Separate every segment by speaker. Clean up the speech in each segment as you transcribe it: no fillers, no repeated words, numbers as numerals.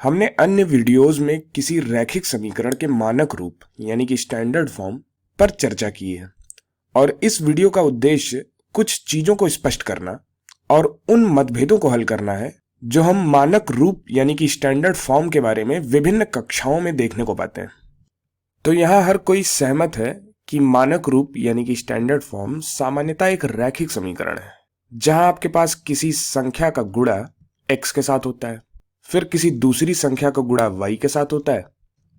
Speaker 1: हमने अन्य वीडियोस में किसी रैखिक समीकरण के मानक रूप यानी कि स्टैंडर्ड फॉर्म पर चर्चा की है और इस वीडियो का उद्देश्य कुछ चीजों को स्पष्ट करना और उन मतभेदों को हल करना है जो हम मानक रूप यानी कि स्टैंडर्ड फॉर्म के बारे में विभिन्न कक्षाओं में देखने को पाते हैं। तो यहाँ हर कोई सहमत है कि मानक रूप यानी कि स्टैंडर्ड फॉर्म सामान्यतः एक रैखिक समीकरण है जहां आपके पास किसी संख्या का गुणा x के साथ होता है, फिर किसी दूसरी संख्या का गुणा y के साथ होता है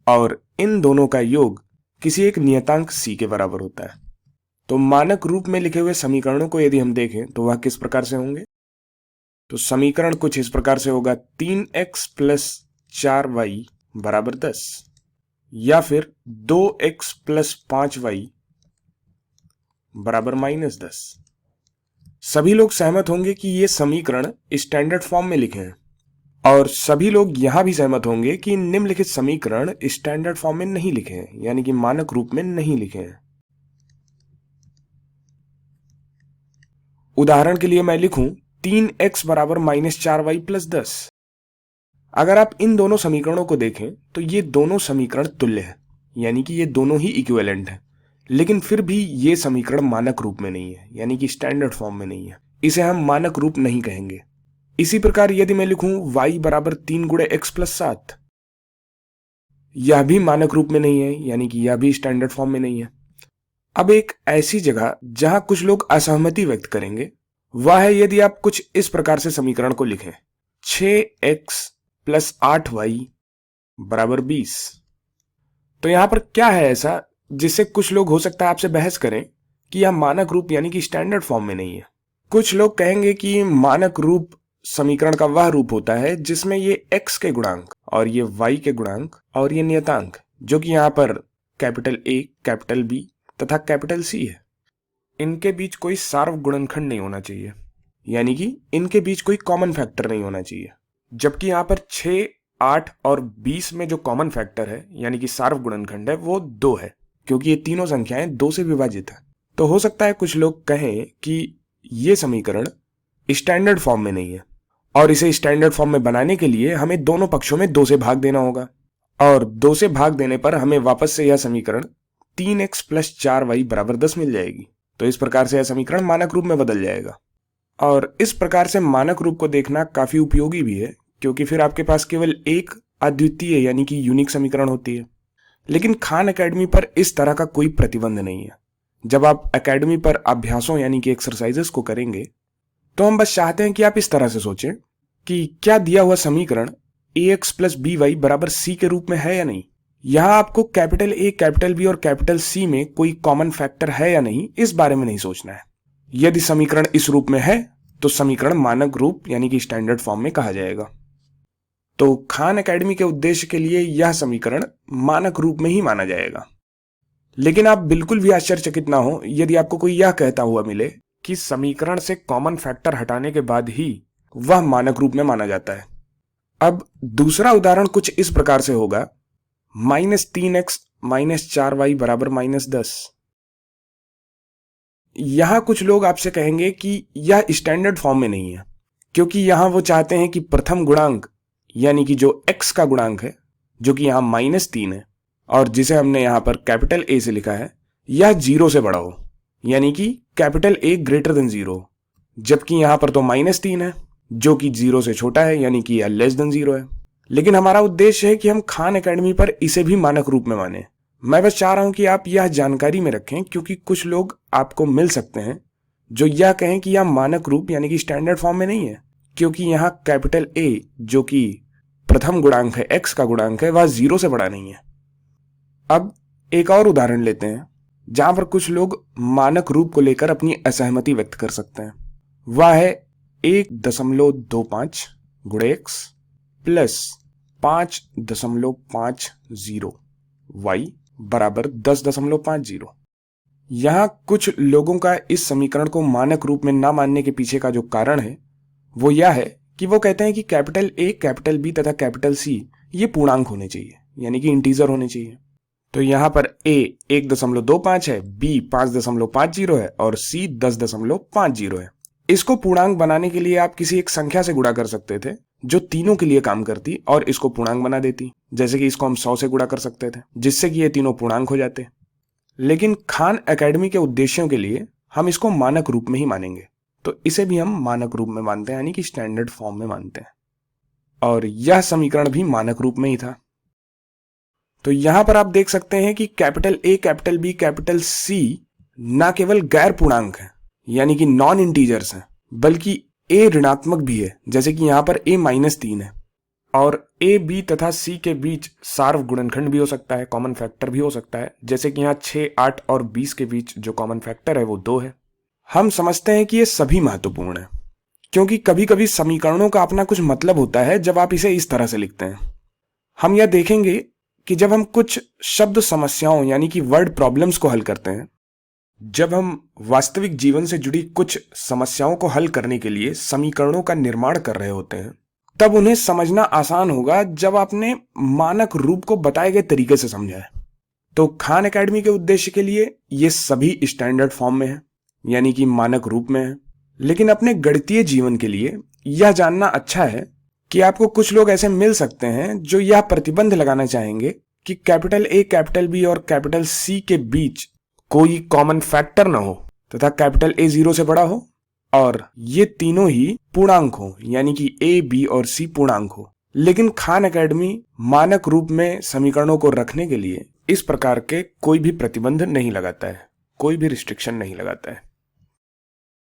Speaker 1: और इन दोनों का योग किसी एक नियतांक c के बराबर होता है। तो मानक रूप में लिखे हुए समीकरणों को यदि हम देखें तो वह किस प्रकार से होंगे? तो समीकरण कुछ इस प्रकार से होगा 3x + 4y = 10 या फिर 2x + 5y = -10। सभी लोग सहमत होंगे कि ये समीकरण स्टैंडर्ड फॉर्म में लिखे हैं और सभी लोग यहां भी सहमत होंगे कि निम्नलिखित समीकरण स्टैंडर्ड फॉर्म में नहीं लिखे हैं यानी कि मानक रूप में नहीं लिखे हैं। उदाहरण के लिए मैं लिखूं 3x = -4y + 10। अगर आप इन दोनों समीकरणों को देखें तो ये दोनों समीकरण तुल्य हैं यानी कि ये दोनों ही इक्विवेलेंट हैं, लेकिन फिर भी ये समीकरण मानक रूप में नहीं है यानी कि स्टैंडर्ड फॉर्म में नहीं है। इसे हम मानक रूप नहीं कहेंगे। इसी प्रकार यदि मैं लिखूं y = 3 × x + 7, यह भी मानक रूप में नहीं है यानी कि यह भी स्टैंडर्ड फॉर्म में नहीं है। अब एक ऐसी जगह जहां कुछ लोग असहमति व्यक्त करेंगे वह है यदि आप कुछ इस प्रकार से समीकरण को लिखें 6x + 8y = 20। तो यहां पर क्या है ऐसा जिससे कुछ लोग हो सकता है आपसे बहस करें कि यह मानक रूप यानी कि स्टैंडर्ड फॉर्म में नहीं है। कुछ लोग कहेंगे कि मानक रूप समीकरण का वह रूप होता है जिसमें ये x के गुणांक और ये y के गुणांक और ये नियतांक जो कि यहां पर कैपिटल A, कैपिटल B तथा कैपिटल C है, इनके बीच कोई सार्व गुणनखंड नहीं होना चाहिए यानी कि इनके बीच कोई कॉमन फैक्टर नहीं होना चाहिए। जबकि यहां पर 6, 8 और 20 में जो कॉमन फैक्टर है यानी कि सार्व गुणनखंड है वो 2 है, क्योंकि ये तीनों संख्याएं 2 से विभाजित है। तो हो सकता है कुछ लोग कहें कि ये समीकरण स्टैंडर्ड फॉर्म में नहीं है और इसे स्टैंडर्ड फॉर्म में बनाने के लिए हमें दोनों पक्षों में 2 से भाग देना होगा और 2 से भाग देने पर हमें वापस से यह समीकरण 3x + 4y = 10 मिल जाएगी। तो इस प्रकार से यह समीकरण मानक रूप में बदल जाएगा और इस प्रकार से मानक रूप को देखना काफी उपयोगी भी है, क्योंकि फिर आपके पास केवल एक अद्वितीय यानी कि यूनिक समीकरण होती है। लेकिन खान एकेडमी पर इस तरह का कोई प्रतिबंध नहीं है। जब आप एकेडमी पर अभ्यासों यानी कि एक्सरसाइजेस को करेंगे तो हम बस चाहते हैं कि आप इस तरह से सोचें कि क्या दिया हुआ समीकरण ax + by = c के रूप में है या नहीं। यहां आपको कैपिटल A, कैपिटल B और कैपिटल C में कोई कॉमन फैक्टर है या नहीं इस बारे में नहीं सोचना है। यदि समीकरण इस रूप में है तो समीकरण मानक रूप यानी कि स्टैंडर्ड फॉर्म में कहा जाएगा। तो खान एकेडमी के उद्देश्य के लिए यह समीकरण मानक रूप में ही माना जाएगा। लेकिन आप बिल्कुल भी आश्चर्यचकित ना हो यदि आपको कोई यह कहता हुआ मिले कि समीकरण से कॉमन फैक्टर हटाने के बाद ही वह मानक रूप में माना जाता है। अब दूसरा उदाहरण कुछ इस प्रकार से होगा -3x - 4y = -10। यहां कुछ लोग आपसे कहेंगे कि यह स्टैंडर्ड फॉर्म में नहीं है, क्योंकि यहां वो चाहते हैं कि प्रथम गुणांक यानी कि जो x का गुणांक है जो कि यहां -3 है और जिसे हमने यहां पर कैपिटल A से लिखा है, यह 0 से बड़ा हो यानी कि कैपिटल A > 0, जबकि यहां पर तो -3 है जो कि 0 से छोटा है यानी कि यह <0 है। लेकिन हमारा उद्देश्य है कि हम खान एकेडमी पर इसे भी मानक रूप में माने। मैं बस चाह रहा हूं कि आप यह जानकारी में रखें, क्योंकि कुछ लोग आपको मिल सकते हैं जो यह कहें कि यह मानक रूप यानी कि स्टैंडर्ड फॉर्म में नहीं है, क्योंकि यहां कैपिटल A जो कि प्रथम गुणांक है, x का गुणांक है, वह 0 से बड़ा नहीं है। अब एक और उदाहरण लेते हैं जहां पर कुछ लोग मानक रूप को लेकर अपनी असहमति व्यक्त कर सकते हैं। वह है 1.25 × x + 5.50y = 10.50। यहां कुछ लोगों का इस समीकरण को मानक रूप में ना मानने के पीछे का जो कारण है वो यह है कि वो कहते हैं कि कैपिटल A, कैपिटल B तथा कैपिटल C ये पूर्णांक होने चाहिए यानी कि इंटीजर होने चाहिए। तो यहां पर A 1.25 है, B 5.50 है और C 10.50 है। इसको पूर्णांक बनाने के लिए आप किसी एक संख्या से गुणा कर सकते थे जो तीनों के लिए काम करती और इसको पूर्णांक बना देती। जैसे कि इसको हम 100 से गुणा कर सकते थे, जिससे कि ये तीनों पूर्णांक हो जाते। लेकिन खान एकेडमी के उद्देश्यों के लिए हम इसको मानक रूप में ही मानेंगे, तो इसे भी हम मानक रूप में मानते हैं, यानी कि स्टैंडर्ड फॉर्म में मानते हैं। और यह समीकरण भी मानक रूप में ही था। तो यहां पर आप देख सकते हैं कि capital A, capital B, capital C ना केवल गैर पूर्णांक है, यानी कि नॉन इंटीजर्स हैं, बल्कि ए ऋणात्मक भी है। जैसे कि यहां पर a -3 है, और a, b तथा c के बीच सार्व गुणनखंड भी हो सकता है, कॉमन फैक्टर भी हो सकता है। जैसे कि यहाँ 6, 8 और 20 के बीच जो कॉमन फैक्टर है वो 2 है। हम समझते हैं कि ये सभी महत्वपूर्ण है, क्योंकि कभी कभी समीकरणों का अपना कुछ मतलब होता है जब आप इसे इस तरह से लिखते हैं। हम यह देखेंगे कि जब हम कुछ शब्द समस्याओं यानी कि वर्ड प्रॉब्लम्स को हल करते हैं, जब हम वास्तविक जीवन से जुड़ी कुछ समस्याओं को हल करने के लिए समीकरणों का निर्माण कर रहे होते हैं, तब उन्हें समझना आसान होगा जब आपने मानक रूप को बताए गए तरीके से समझा है। तो खान एकेडमी के उद्देश्य के लिए ये सभी स्टैंडर्ड फॉर्म में है, यानी कि मानक रूप में है। लेकिन अपने गणितीय जीवन के लिए यह जानना अच्छा है कि आपको कुछ लोग ऐसे मिल सकते हैं जो यह प्रतिबंध लगाना चाहेंगे कि कैपिटल ए, कैपिटल बी और कैपिटल सी के बीच कोई कॉमन फैक्टर ना हो तथा कैपिटल ए 0 से बड़ा हो और ये तीनों ही पूर्णांक हो, यानी कि ए, बी और सी पूर्णांक हो। लेकिन खान एकेडमी मानक रूप में समीकरणों को रखने के लिए इस प्रकार के कोई भी प्रतिबंध नहीं लगाता है, कोई भी रिस्ट्रिक्शन नहीं लगाता है।